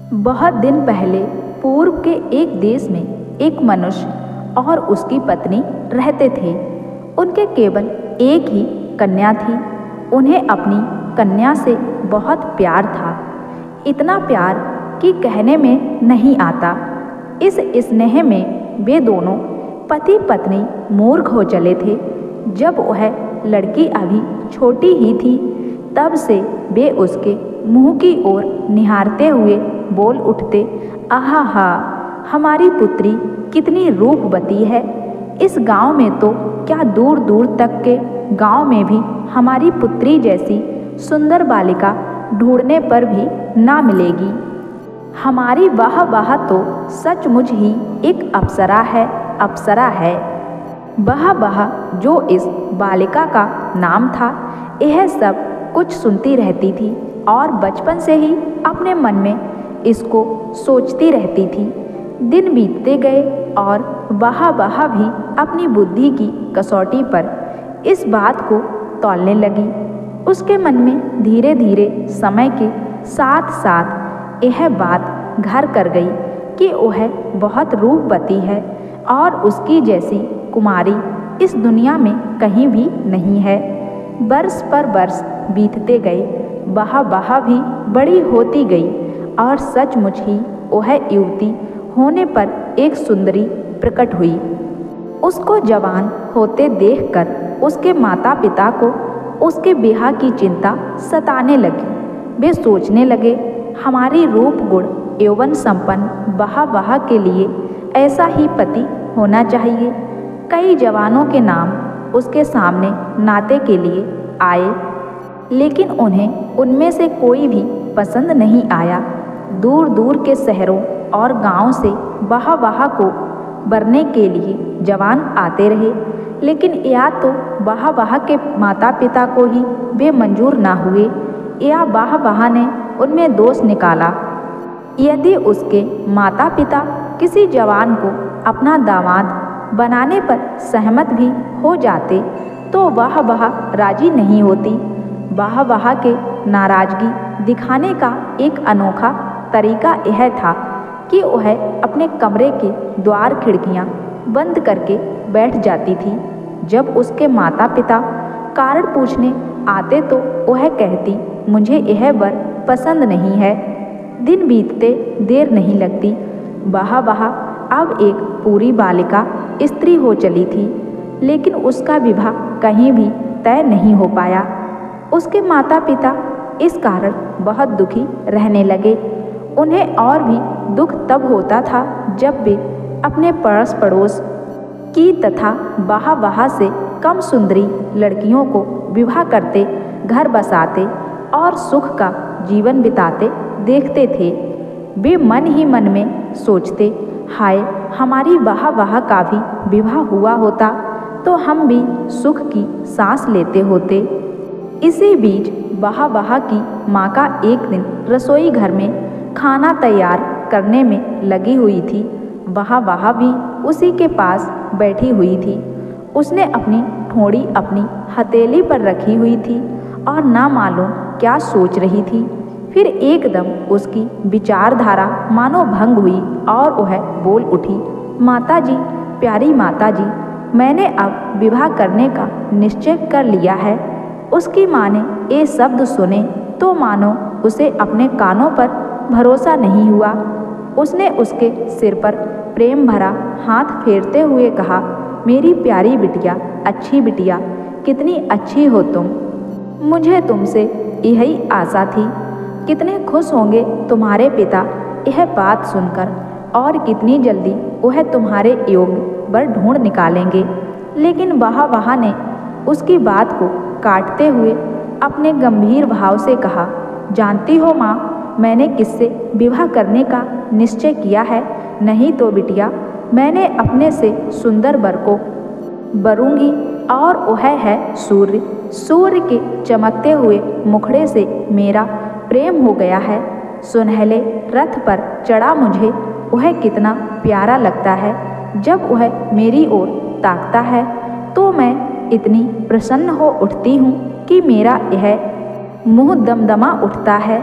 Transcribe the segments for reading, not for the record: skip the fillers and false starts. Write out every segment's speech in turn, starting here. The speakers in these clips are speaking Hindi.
बहुत दिन पहले पूर्व के एक देश में एक मनुष्य और उसकी पत्नी रहते थे। उनके केवल एक ही कन्या थी। उन्हें अपनी कन्या से बहुत प्यार था, इतना प्यार कि कहने में नहीं आता। इस स्नेह में वे दोनों पति पत्नी मूर्ख हो चले थे। जब वह लड़की अभी छोटी ही थी, तब से वे उसके मुंह की ओर निहारते हुए बोल उठते, आहा हा, हमारी पुत्री कितनी रूपवती है। इस गांव में तो क्या दूर दूर तक के गांव में भी हमारी पुत्री जैसी सुंदर बालिका ढूंढने पर भी ना मिलेगी। हमारी वाह वाह तो सचमुच ही एक अप्सरा है, अप्सरा है। वाह वाह जो इस बालिका का नाम था, यह सब कुछ सुनती रहती थी और बचपन से ही अपने मन में इसको सोचती रहती थी। दिन बीतते गए और वाह वाह भी अपनी बुद्धि की कसौटी पर इस बात को तौलने लगी। उसके मन में धीरे धीरे समय के साथ साथ यह बात घर कर गई कि वह बहुत रूपवती है और उसकी जैसी कुमारी इस दुनिया में कहीं भी नहीं है। बरस पर बरस बीतते गए, वाह वाह भी बड़ी होती गई और सचमुच ही वह युवती होने पर एक सुंदरी प्रकट हुई। उसको जवान होते देखकर उसके माता पिता को उसके ब्याह की चिंता सताने लगी। वे सोचने लगे, हमारी रूप गुण यौवन संपन्न वाह वाह के लिए ऐसा ही पति होना चाहिए। कई जवानों के नाम उसके सामने नाते के लिए आए, लेकिन उन्हें उनमें से कोई भी पसंद नहीं आया। दूर दूर के शहरों और गांवों से वाह वाह को बरने के लिए जवान आते रहे, लेकिन या तो वाह वाह के माता पिता को ही वे मंजूर ना हुए या वाह वाह ने उनमें दोष निकाला। यदि उसके माता पिता किसी जवान को अपना दामाद बनाने पर सहमत भी हो जाते तो वाह वाह राजी नहीं होती। वाह वाह के नाराजगी दिखाने का एक अनोखा तरीका यह था कि वह अपने कमरे के द्वार खिड़कियां बंद करके बैठ जाती थी। जब उसके माता पिता कारण पूछने आते तो वह कहती, मुझे यह वर पसंद नहीं है। दिन बीतते देर नहीं लगती, वाह वाह अब एक पूरी बालिका स्त्री हो चली थी, लेकिन उसका विवाह कहीं भी तय नहीं हो पाया। उसके माता पिता इस कारण बहुत दुखी रहने लगे। उन्हें और भी दुख तब होता था जब वे अपने पड़ोस पड़ोस की तथा वाह वाह से कम सुंदरी लड़कियों को विवाह करते, घर बसाते और सुख का जीवन बिताते देखते थे। वे मन ही मन में सोचते, हाय हमारी वाह वाह का भी विवाह हुआ होता तो हम भी सुख की सांस लेते होते। इसी बीच वाह वाह की माँ का एक दिन रसोई घर में खाना तैयार करने में लगी हुई थी। वाह वाह भी उसी के पास बैठी हुई थी। उसने अपनी ठोड़ी अपनी हथेली पर रखी हुई थी और ना मालूम क्या सोच रही थी। फिर एकदम उसकी विचारधारा मानो भंग हुई और वह बोल उठी, माताजी, प्यारी माताजी, मैंने अब विवाह करने का निश्चय कर लिया है। उसकी माँ ने ये शब्द सुने तो मानो उसे अपने कानों पर भरोसा नहीं हुआ। उसने उसके सिर पर प्रेम भरा हाथ फेरते हुए कहा, मेरी प्यारी बिटिया, अच्छी बिटिया, कितनी अच्छी हो तुम। मुझे तुमसे यही आशा थी। कितने खुश होंगे तुम्हारे पिता यह बात सुनकर और कितनी जल्दी वह तुम्हारे योग्य वर ढूंढ निकालेंगे। लेकिन वाह वाह ने उसकी बात को काटते हुए अपने गंभीर भाव से कहा, जानती हो माँ, मैंने किससे विवाह करने का निश्चय किया है? नहीं तो बिटिया, मैंने अपने से सुंदर वर को वरूंगी और वह है सूर्य। सूर्य के चमकते हुए मुखड़े से मेरा प्रेम हो गया है। सुनहले रथ पर चढ़ा मुझे वह कितना प्यारा लगता है। जब वह मेरी ओर ताकता है तो मैं इतनी प्रसन्न हो उठती हूँ कि मेरा यह मुँह दमदमा उठता है।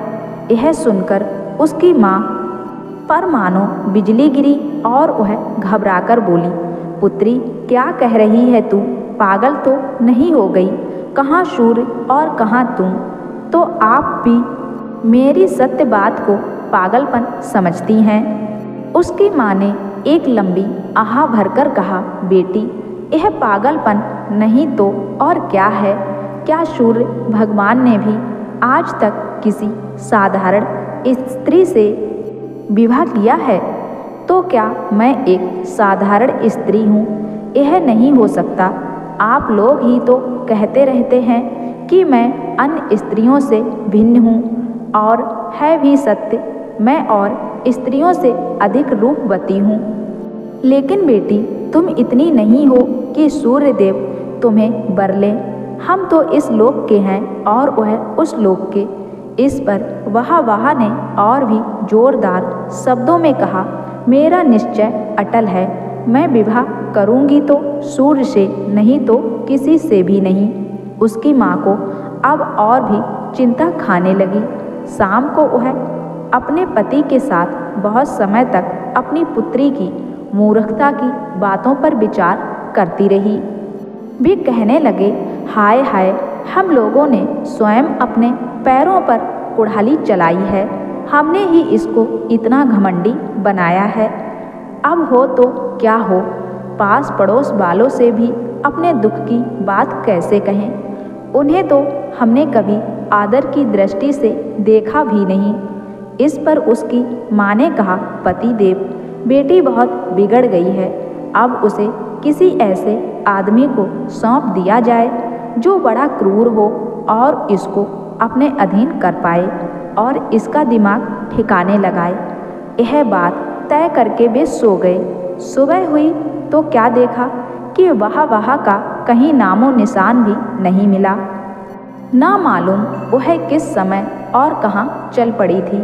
यह सुनकर उसकी माँ पर मानो बिजली गिरी और वह घबराकर बोली, पुत्री क्या कह रही है तू? पागल तो नहीं हो गई? कहाँ सूर्य और कहाँ तुम? तो आप भी मेरी सत्य बात को पागलपन समझती हैं। उसकी माँ ने एक लंबी आह भरकर कहा, बेटी यह पागलपन नहीं तो और क्या है? क्या सूर्य भगवान ने भी आज तक किसी साधारण स्त्री से विवाह किया है? तो क्या मैं एक साधारण स्त्री हूँ? यह नहीं हो सकता। आप लोग ही तो कहते रहते हैं कि मैं अन्य स्त्रियों से भिन्न हूँ, और है भी सत्य, मैं और स्त्रियों से अधिक रूपवती हूँ। लेकिन बेटी तुम इतनी नहीं हो कि सूर्यदेव तुम्हें वर ले। हम तो इस लोक के हैं और वह उस लोक के। इस पर वाह ने और भी जोरदार शब्दों में कहा, मेरा निश्चय अटल है। मैं विवाह करूंगी तो सूर्य से, नहीं तो किसी से भी नहीं। उसकी माँ को अब और भी चिंता खाने लगी। शाम को वह अपने पति के साथ बहुत समय तक अपनी पुत्री की मूर्खता की बातों पर विचार करती रही। वे कहने लगे, हाय हाय, हम लोगों ने स्वयं अपने पैरों पर कुल्हाड़ी चलाई है। हमने ही इसको इतना घमंडी बनाया है। अब हो तो क्या हो, पास पड़ोस वालों से भी अपने दुख की बात कैसे कहें? उन्हें तो हमने कभी आदर की दृष्टि से देखा भी नहीं। इस पर उसकी माँ ने कहा, पतिदेव, बेटी बहुत बिगड़ गई है। अब उसे किसी ऐसे आदमी को सौंप दिया जाए जो बड़ा क्रूर हो और इसको अपने अधीन कर पाए और इसका दिमाग ठिकाने लगाए। यह बात तय करके वे सो गए। सुबह हुई तो क्या देखा कि वाह का कहीं नामो निशान भी नहीं मिला। ना मालूम वह किस समय और कहाँ चल पड़ी थी।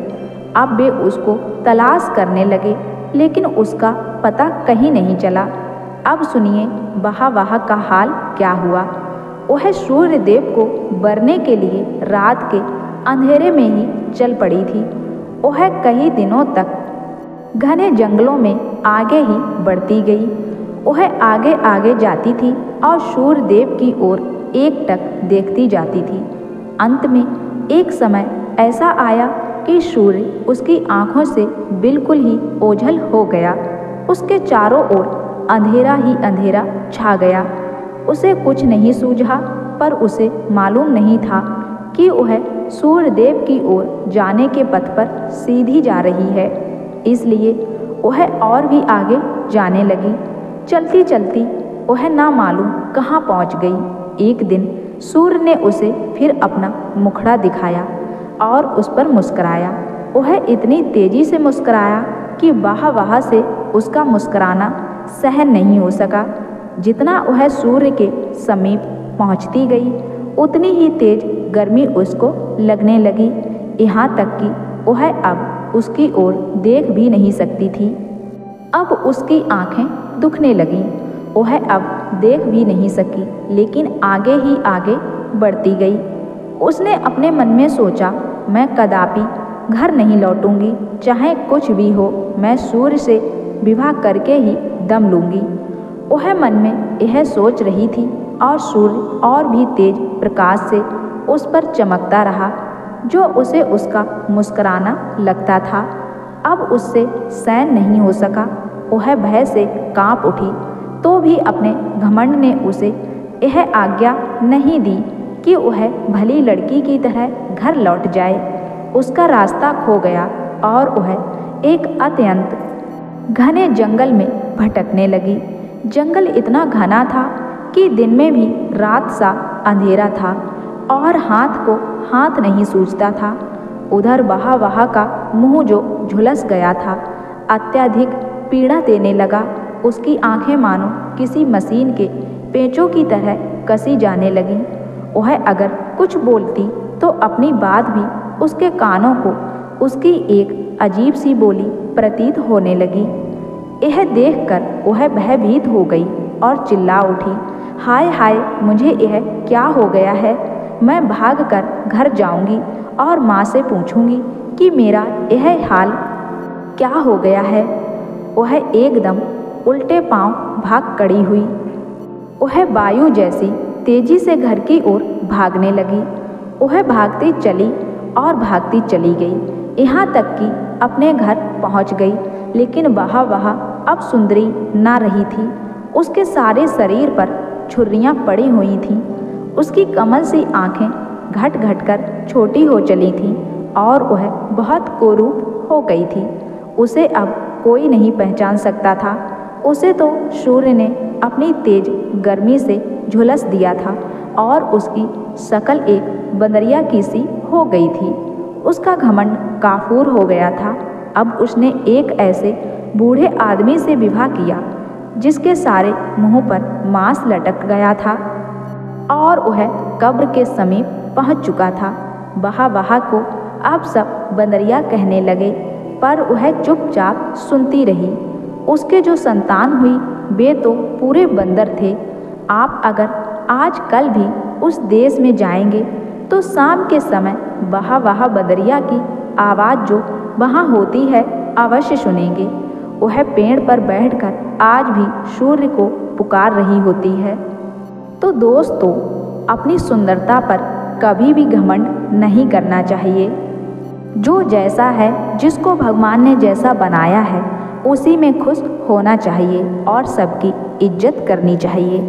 अब वे उसको तलाश करने लगे, लेकिन उसका पता कहीं नहीं चला। अब सुनिए वाह का हाल क्या हुआ। वह सूर्यदेव को वरने के लिए रात के अंधेरे में ही चल पड़ी थी। वह कई दिनों तक घने जंगलों में आगे ही बढ़ती गई। वह आगे आगे जाती थी और सूर्यदेव की ओर एकटक देखती जाती थी। अंत में एक समय ऐसा आया कि सूर्य उसकी आंखों से बिल्कुल ही ओझल हो गया। उसके चारों ओर अंधेरा ही अंधेरा छा गया। उसे कुछ नहीं सूझा, पर उसे मालूम नहीं था कि वह सूर्यदेव की ओर जाने के पथ पर सीधी जा रही है। इसलिए वह और भी आगे जाने लगी। चलती चलती वह ना मालूम कहाँ पहुँच गई। एक दिन सूर्य ने उसे फिर अपना मुखड़ा दिखाया और उस पर मुस्कराया। वह इतनी तेजी से मुस्कराया कि वाह से उसका मुस्कराना सहन नहीं हो सका। जितना वह सूर्य के समीप पहुंचती गई, उतनी ही तेज गर्मी उसको लगने लगी, यहाँ तक कि वह अब उसकी ओर देख भी नहीं सकती थी। अब उसकी आंखें दुखने लगीं। वह अब देख भी नहीं सकी, लेकिन आगे ही आगे बढ़ती गई। उसने अपने मन में सोचा, मैं कदापि घर नहीं लौटूंगी, चाहे कुछ भी हो। मैं सूर्य से विवाह करके ही दम लूंगी। वह मन में यह सोच रही थी और सूर्य और भी तेज प्रकाश से उस पर चमकता रहा, जो उसे उसका मुस्कुराना लगता था। अब उससे सहन नहीं हो सका। वह भय से कांप उठी, तो भी अपने घमंड ने उसे यह आज्ञा नहीं दी कि वह भली लड़की की तरह घर लौट जाए। उसका रास्ता खो गया और वह एक अत्यंत घने जंगल में भटकने लगी। जंगल इतना घना था कि दिन में भी रात सा अंधेरा था और हाथ को हाथ नहीं सूझता था। उधर वाह का मुंह जो झुलस गया था, अत्यधिक पीड़ा देने लगा। उसकी आंखें मानो किसी मशीन के पेंचों की तरह कसी जाने लगीं। वह अगर कुछ बोलती तो अपनी बात भी उसके कानों को उसकी एक अजीब सी बोली प्रतीत होने लगी। यह देखकर वह भयभीत हो गई और चिल्ला उठी, हाय हाय, मुझे यह क्या हो गया है। मैं भागकर घर जाऊंगी और माँ से पूछूंगी कि मेरा यह हाल क्या हो गया है? वह एकदम उल्टे पांव भाग खड़ी हुई। वह वायु जैसी तेजी से घर की ओर भागने लगी। वह भागती चली और भागती चली गई, यहाँ तक कि अपने घर पहुँच गई। लेकिन वह अब सुंदरी ना रही थी। उसके सारे शरीर पर छुर्रियाँ पड़ी हुई थीं। उसकी कमल सी आँखें घट घट कर छोटी हो चली थीं और वह बहुत कुरूप हो गई थी। उसे अब कोई नहीं पहचान सकता था। उसे तो सूर्य ने अपनी तेज गर्मी से झुलस दिया था और उसकी शक्ल एक बंदरिया की सी हो गई थी। उसका घमंड काफूर हो गया था। अब उसने एक ऐसे बूढ़े आदमी से विवाह किया जिसके सारे मुंह पर मांस लटक गया था और वह कब्र के समीप पहुंच चुका था। वहाँ को अब सब बंदरिया कहने लगे, पर वह चुपचाप सुनती रही। उसके जो संतान हुई वे तो पूरे बंदर थे। आप अगर आज कल भी उस देश में जाएंगे तो शाम के समय वहाँ बंदरिया की आवाज़ जो वहाँ होती है अवश्य सुनेंगे। वह पेड़ पर बैठकर आज भी सूर्य को पुकार रही होती है। तो दोस्तों, अपनी सुंदरता पर कभी भी घमंड नहीं करना चाहिए। जो जैसा है, जिसको भगवान ने जैसा बनाया है, उसी में खुश होना चाहिए और सबकी इज्जत करनी चाहिए।